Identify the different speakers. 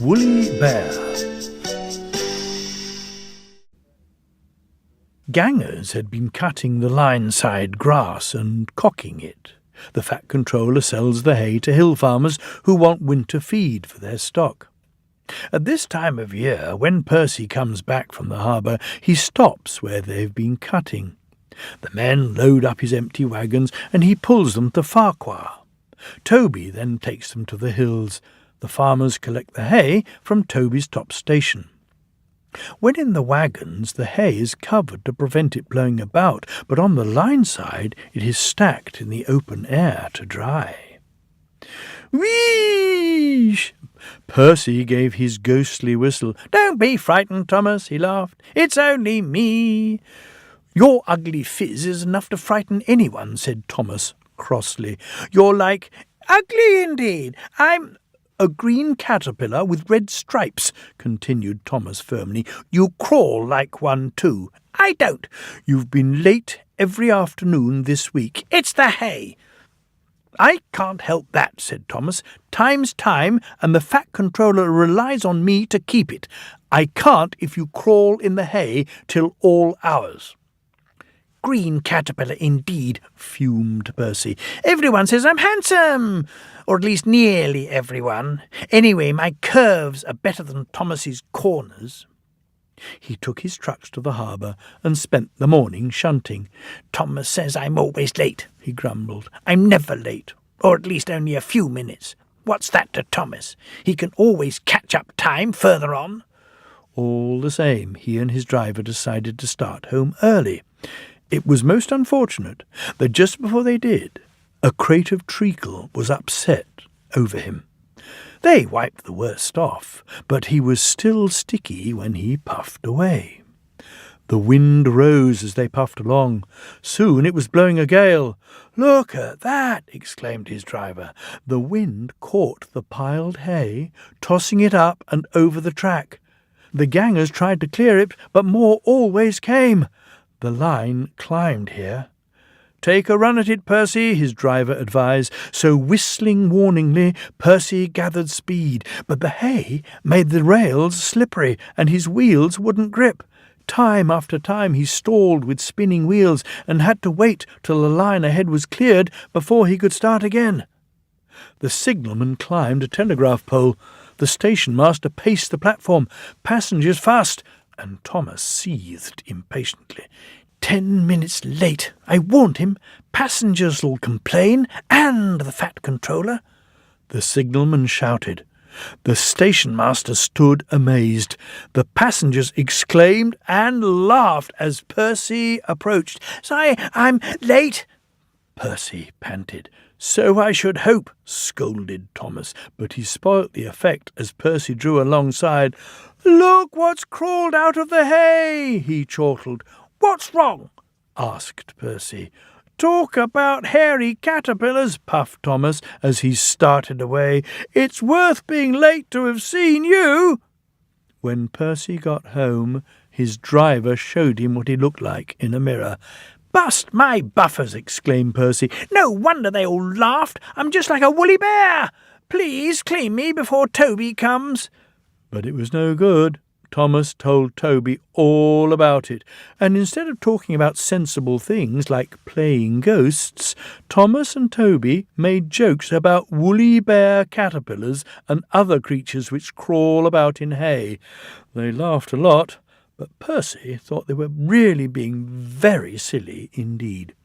Speaker 1: Woolly Bear. Gangers had been cutting the line-side grass and cocking it. The fat controller sells the hay to hill farmers who want winter feed for their stock. At this time of year, when Percy comes back from the harbour, he stops where they've been cutting. The men load up his empty wagons and he pulls them to Farquhar. Toby then takes them to the hills. The farmers collect the hay from Toby's top station. When in the wagons, the hay is covered to prevent it blowing about, but on the line side it is stacked in the open air to dry. Wheesh! Percy gave his ghostly whistle. "Don't be frightened, Thomas," he laughed. "It's only me." "Your ugly phiz is enough to frighten anyone," said Thomas crossly. "You're like—" "Ugly indeed! I'm—" "A green caterpillar with red stripes," continued Thomas firmly. "You crawl like one too." "I don't." "You've been late every afternoon this week." "It's the hay." "I can't help that," said Thomas. "Time's time, and the fat controller relies on me to keep it. I can't if you crawl in the hay till all hours." "Green caterpillar indeed," fumed Percy. "Everyone says I'm handsome, or at least nearly everyone. Anyway, my curves are better than Thomas's corners." He took his trucks to the harbour and spent the morning shunting. "Thomas says I'm always late," he grumbled. "I'm never late, or at least only a few minutes. What's that to Thomas? He can always catch up time further on." All the same, he and his driver decided to start home early. It was most unfortunate that just before they did, a crate of treacle was upset over him. They wiped the worst off, but he was still sticky when he puffed away. The wind rose as they puffed along. Soon it was blowing a gale. "Look at that!" exclaimed his driver. The wind caught the piled hay, tossing it up and over the track. The gangers tried to clear it, but more always came. The line climbed here. "Take a run at it, Percy," his driver advised. So whistling warningly, Percy gathered speed, but the hay made the rails slippery and his wheels wouldn't grip. Time after time he stalled with spinning wheels and had to wait till the line ahead was cleared before he could start again. The signalman climbed a telegraph pole. The station master paced the platform. Passengers fussed, and Thomas seethed impatiently. 10 minutes late. I warned him. Passengers'll complain, and the fat controller." The signalman shouted. The station master stood amazed. The passengers exclaimed and laughed as Percy approached. "Sorry, I'm late," Percy panted. "So I should hope," scolded Thomas, but he spoilt the effect as Percy drew alongside. "Look what's crawled out of the hay," he chortled. "What's wrong?" asked Percy. "Talk about hairy caterpillars," puffed Thomas as he started away. "It's worth being late to have seen you." When Percy got home, his driver showed him what he looked like in a mirror. "Bust my buffers!" exclaimed Percy. "No wonder they all laughed. I'm just like a woolly bear. Please clean me before Toby comes." But it was no good. Thomas told Toby all about it, and instead of talking about sensible things like playing ghosts, Thomas and Toby made jokes about woolly bear caterpillars and other creatures which crawl about in hay. They laughed a lot, but Percy thought they were really being very silly indeed.